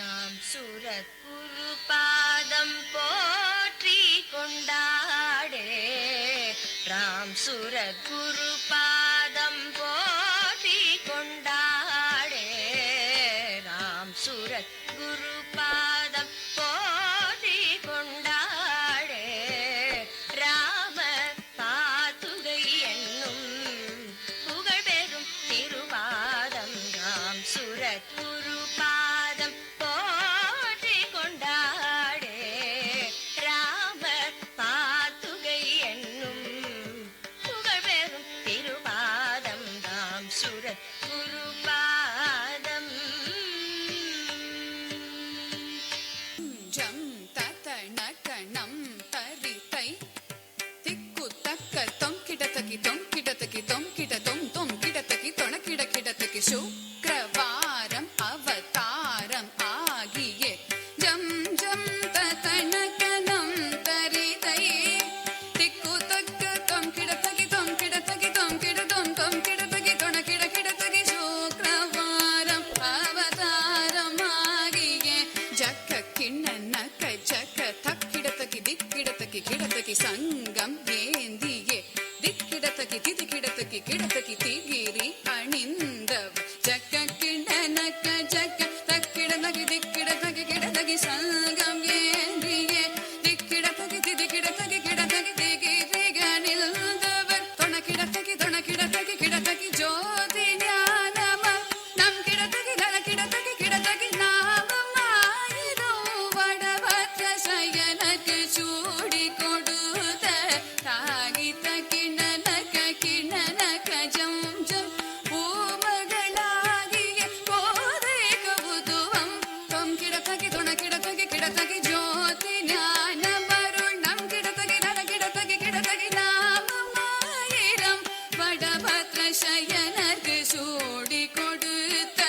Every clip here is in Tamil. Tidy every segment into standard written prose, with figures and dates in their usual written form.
ராம் சூரத் குரு பாதம் போற்றி கொண்டாடே ராம் சூரத் குரு பாதம் போற்றி கொண்டாடே ராம் சூரத் குரு பாதம் போற்றி கொண்டாடே ராம பாதுகை என்னும் புகழ் பெறும் திருவாதம் ராம் சூரத் குரு பாதம் போற்றி கொண்டாடே ராம பாதுகை என்னும் புகழ் பெறும் திருவாதம் ராம் சூரத் குரு பாதம் ஜம் தத்தணகணம் தரிதை திக்கு தக்க தொம் கிடதகி தொம் கிடதகி தொம் கிட தொம் தொம் கிடதகி தொண கிட கிடதகி சுக்ரவாரம் அவதாரம் ஆகியே ஜம் ஜம் தத்தணகணம் தரிதை திக்கு தக்க தொம் கிடதகி தொம் கிடதகி தொம் கிட தொம் தொம் கிடதகி தொண கிட கிடதகி சுக்ரவாரம் அவதாரம் ஆகியே ஜக்க கிண்ணனக ஜக்க தக்கிடதகி திக்கிடதகி கிடதகி சங்கம் ஏந்தியே திக்கிடதகி திதிக்கிடதகி கிடதகி திகிரி அணிந்தவ ஜக்க கிண்ணனக ஜக்க தக்கிடதகி திக்கிடதகி கிடதகி சங்கம் ஏந்தியே திக்கிடதகி திதிக்கிடதகி கிடதகி திகிரி அணிந்தவர் தொணக்கிடதகி தொணக்கிடதகி கிடதகி ஜோதி ஞானம நம் கிடதகி தன கிடதகி கிடதகி நாமமாயிரோ வடபத்ர சயனக்கு சூடி கொடுத்த தாகித்த கிண்ணனக கிண்ணனக ஜம் ஜம் பூமகளாகிய கோதை கவுதுவம் தொம் கிடதகி தொண கிடதகி கிடதகி ஜோதி ஞானமருள் நம் கிடதகி தன கிடதகி கிடதகி நாமமாயிரம் வடபத்ர சயனக்கு சூடி கொடுத்த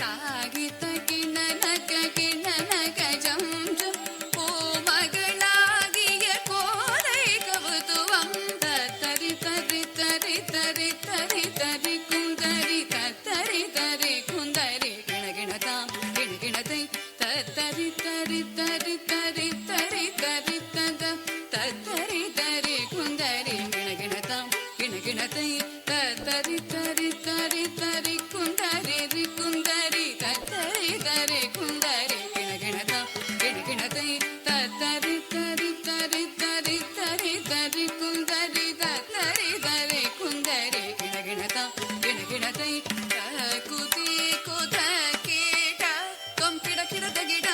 தாகித்த கிண்ணனக கிண்ணனக ஜம் ஜம் பூமகளாகிய கோதை கவுதுவம் தரி தரி தரி தரி தரி தரி குந்தரி தரி தரி குந்தரி கிணகிணதாம் கிணகிணதை தரி தரி தரி தரி தரி தரி தத தரி தரி குந்தரி கிணகிணதாம் கிணகிணதை தரி தரி தரி தரி குந்தரி குந்தரி தரி தரி குந்தரி கிணகிணதாம் கிணகிணதை தரி தரி தரி தரி தரி தரி குந்தரி தரி தரி குந்தரி கிணகிணதாம் கிணகிணதை குதி குத கீட தொம் கிட கிட கிட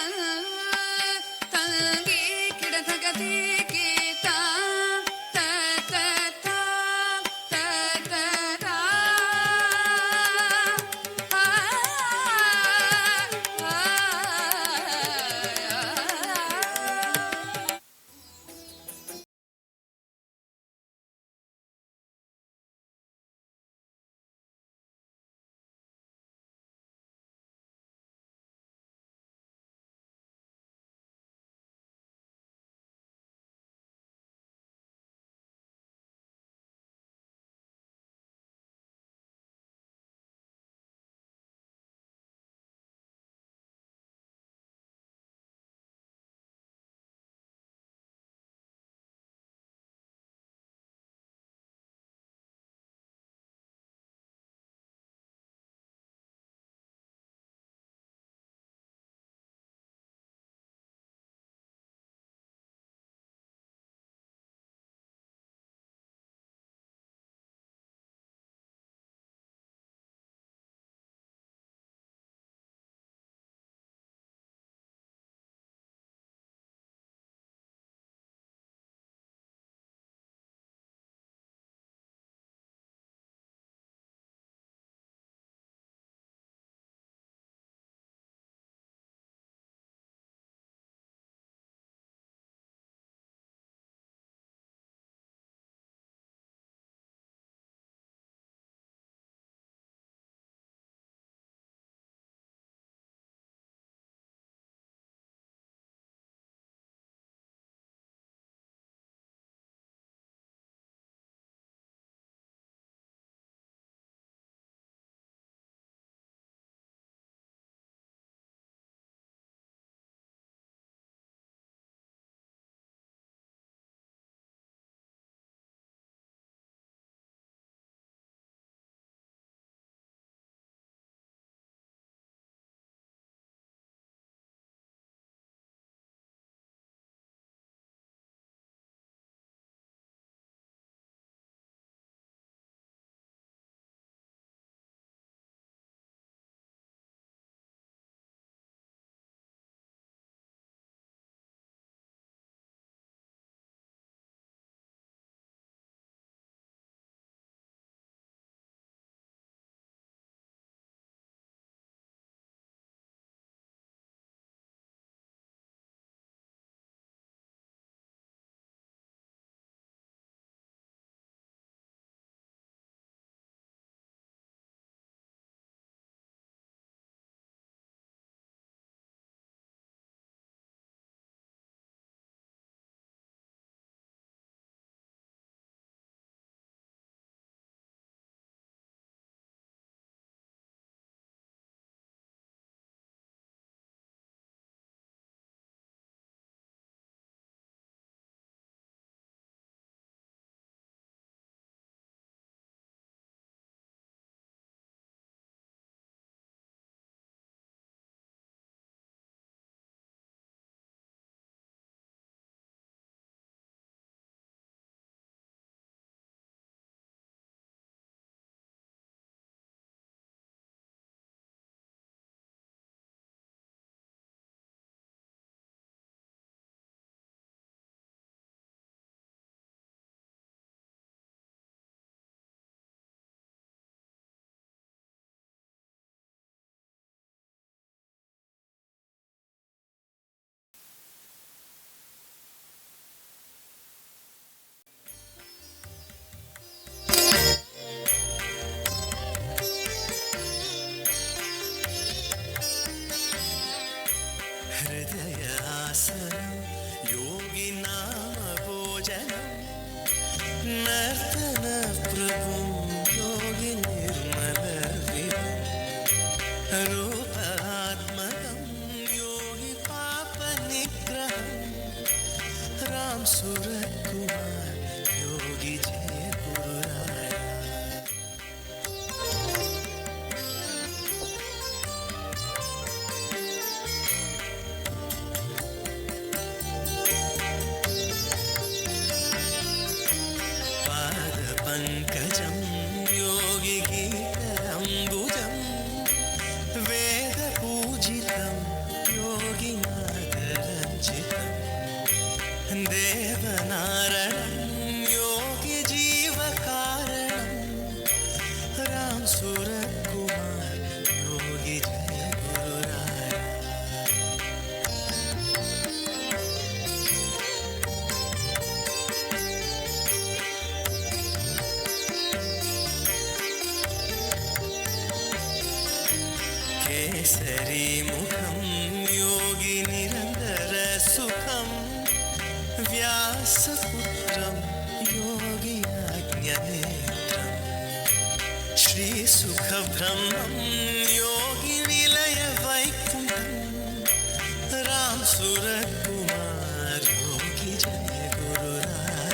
हृदयासनं योगिनामभोजनं नर्तनप्रभुं योगिनिर्मलविभुं रूपात्मकं योगिपापनिग्रहं राम सूरत्कुमार योगी जय गुरुराय. पादपङ्कजं योगिगीतरम्बुजं वेदपूजितं योगिनाथरञ्जितं देवनारणं योगिजीवकारणं राम सूरत्कुमार योगी जय गुरुराय. केसरी मुखं योगी निरंतर सुखं व्यासपुत्रं योगी आज्ञनेत्रं श्रीसुखब्रह्मं योगी निलय वैकुण्ठं राम सूरत्कुमार योगी जय गुरुराय.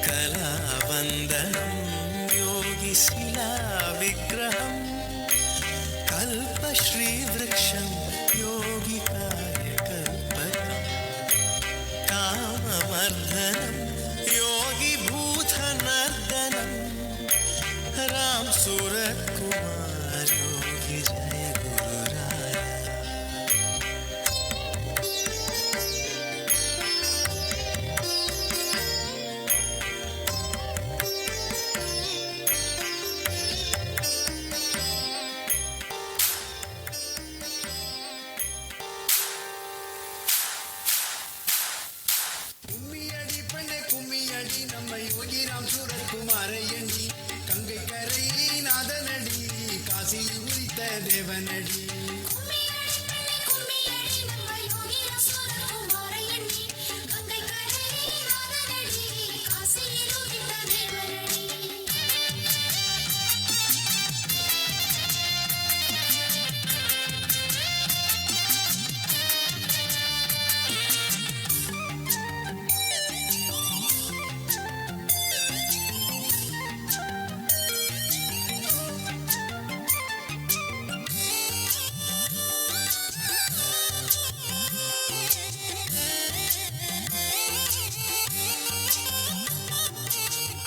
कलावन्दनं योगिशिलाविग्रहं कल्पश्रीवृक्षं योगिकार्यकल्पकं कामवर्धनं योगिभूतनर्दनं राम सूरत्कुमार योगी जय गुरुराय. கும்மியடி பெண்ணே கும்மியடி நம்ம யோகி ராம் சூரத்குமாரை எண்ணி கங்கை கரை நாதனடி காசியில் உரித்த தேவனடி.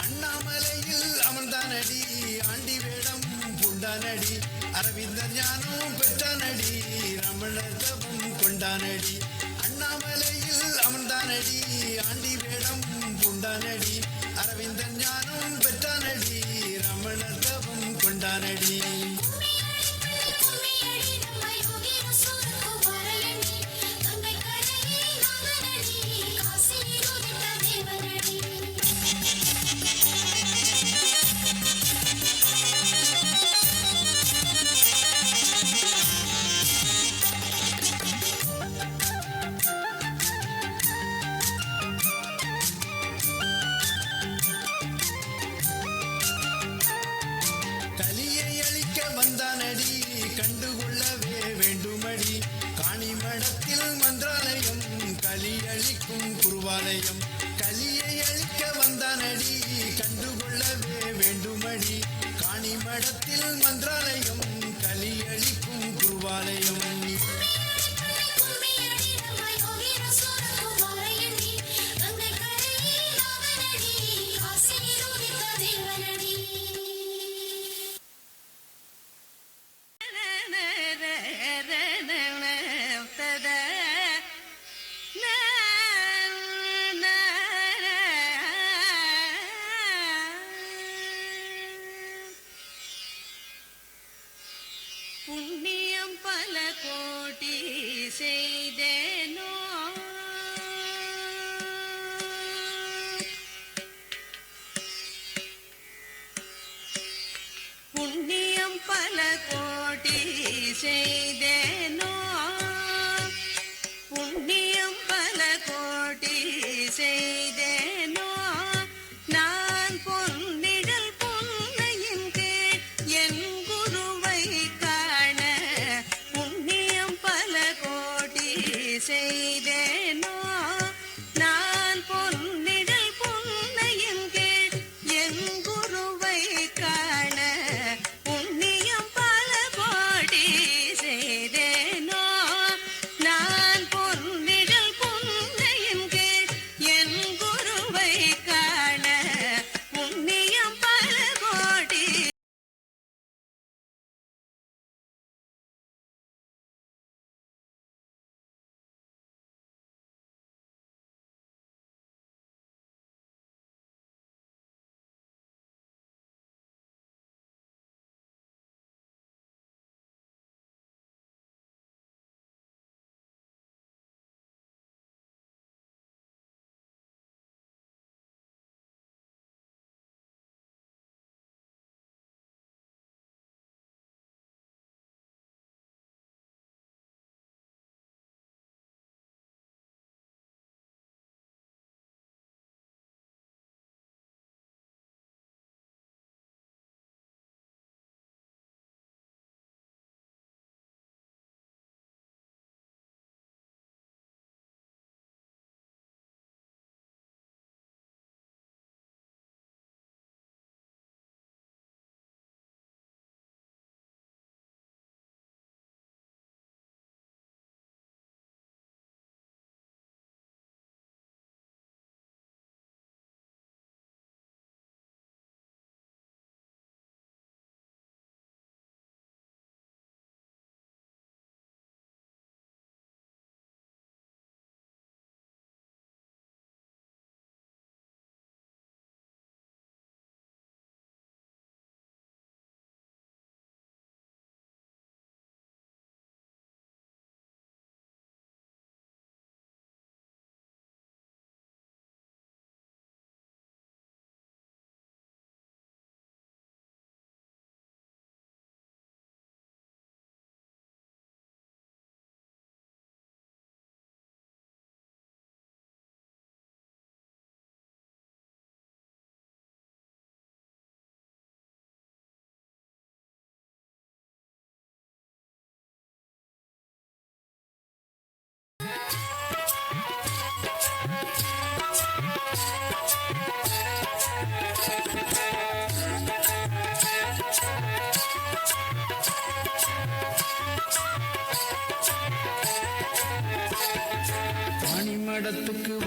அண்ணாமலையில் அமர்ந்தானடி ஆண்டி வேடம் பூண்டானடி அரவிந்தர் ஞானம் பெற்றானடி ரமணர் தவம் கொண்டானடி. அண்ணாமலையில் அமர்ந்தானடி ஆண்டி வேடம் பூண்டானடி அரவிந்தர் ஞானம் பெற்றானடி ரமணர் தவம் கொண்டானடி. கலியை அழிக்க வந்தானடி கண்டுகொள்ளவே வேண்டுமடி காணிமடத்தில் மந்திராலயம் கலி அழிக்கும் குருவாலயம். கலியை அழிக்க வந்தானடி கண்டுகொள்ளவே வேண்டுமடி காணிமடத்தில் மந்திராலயம் கலி அழிக்கும் குருவாலயம். புண்ணியம் பல கோடி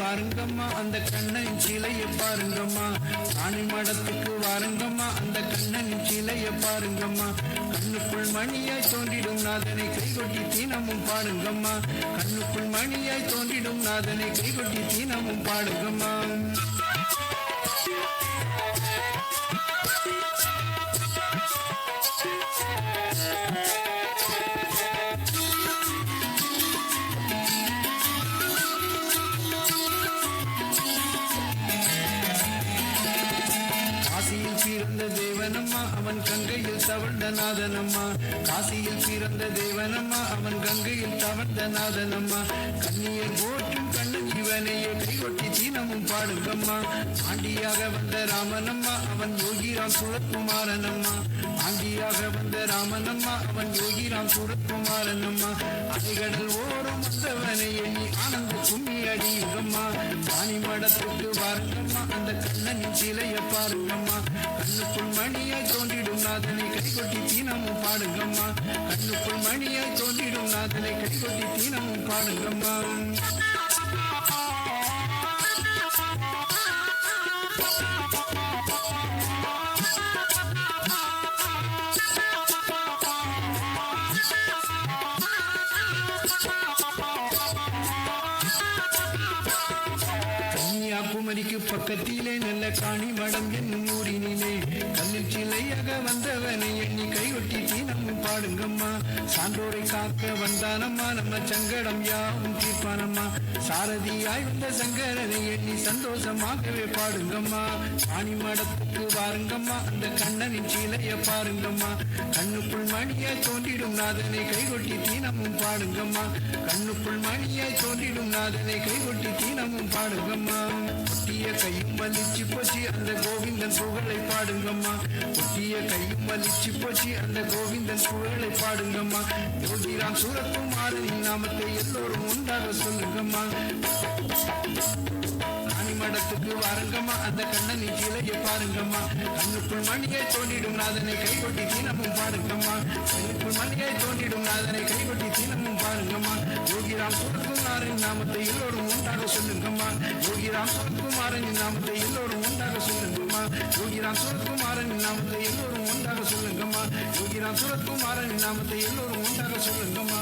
வாருங்கம்மா அந்த கண்ணன் சிலையை பாருங்கம்மா சாணி மடத்துக்கு வாருங்கம்மா அந்த கண்ணனின் சிலையை பாருங்கம்மா கண்ணுக்குள் மணியாய் தோன்றிடும் நாதனை கைகொட்டி தீனமும் பாடுங்கம்மா கண்ணுக்குள் மணியாய் தோன்றிடும் நாதனை கைகொட்டி தீனமும் பாடுங்கம்மா காசியில் பிறந்த தேவனம்மா அவன் கங்கையில் தவழ்ந்த நாதனம்மா காசியில் பிறந்த தேவனம்மா அவன் கங்கையில் தவழ்ந்த நாதனம்மா கண்ணியர் போற்றும் கண்ணன் இவனையே கைகொட்டி தீனமும் பாடுங்கம்மா ஆண்டியாக வந்த ராமனம்மா அவன் யோகிராம் சுரத்குமாரனம்மா ஆண்டியாக வந்த ராமனம்மா அவன் யோகிராம் சுரத்குமாரனம்மா அலைகடல் ஓரம் வந்தவனை எண்ணி ஆனந்த கும்மி அடியுங்கம்மா ராணி மடத்துக்கு வாருங்கம்மா அந்த கண்ணனின் சிலையை பாருங்கம்மா கண்ணுக்குள் மணியாய் தோன்றிடும் நாதனை கைகொட்டி தீனமும் பாடுங்கம்மா கண்ணுக்குள் மணியாய் தோன்றிடும் நாதனை கைகொட்டி தீனமும் பாடுங்கம்மா கன்னியாகுமரிக்கு பக்கத்திலே நல்ல காணி மடம் என்னும் ஊரினிலே கல்லில் சிலையாக வந்தவனை எண்ணி கையொட்டி தீனமும் பாடுங்கம்மா சான்றோரை காக்க வந்தானம்மா நம்ம சங்கடம் யாவும் தீர்ப்பானம்மா சாரதியாய் வந்த சங்கரனை எண்ணி சந்தோஷமாகவே பாடுங்கம்மா காணி மடத்துக்கு வாருங்கம்மா அந்த கண்ணனின் சிலையை பாருங்கம்மா கண்ணுக்குள் மணியாய் தோன்றிடும் நாதனை கைகொட்டி தீனமும் பாடுங்கம்மா கண்ணுக்குள் மணியாய் தோன்றிடும் நாதனை கைகொட்டி தீனமும் பாடுங்கம்மா ஒட்டிய கையும் வலிச்சு போச்சு அந்த கோவிந்தன் புகழை பாடுங்கம்மா ஒட்டிய கையும் வலிச்சு போச்சு அந்த கோவிந்தன் புகழை பாடுங்கம்மா யோகிராம் சூரத்குமாரனின் நாமத்தை எல்லோரும் உண்டாக சொல்லுங்கம்மா மடத்துக்கு வாருங்கம்மா அந்த கண்ணனின் சிலையை பாருங்கம்மா கண்ணுக்குள் மணியை தோண்டிடும் நாதனை கைகொட்டி தீனமும் பாடுங்கம்மா கண்ணுக்குள் மணியை தோண்டிடும் நாதனை கைகொட்டி தீனமும் பாருங்கம்மா யோகிராம் சுரத்குமாரின் நாமத்தை எல்லோரும் உண்டாக சொல்லுங்கம்மா யோகிராம் சுரத்குமாரனின் நாமத்தை எல்லோரும் உண்டாக சொல்லுங்கம்மா யோகிராம் சுரத்குமாரனின் நாமத்தை எல்லோரும் உண்டாக சொல்லுங்கம்மா யோகிராம் சுரத்குமாரனின் நாமத்தை எல்லோரும் உண்டாக சொல்லுங்கம்மா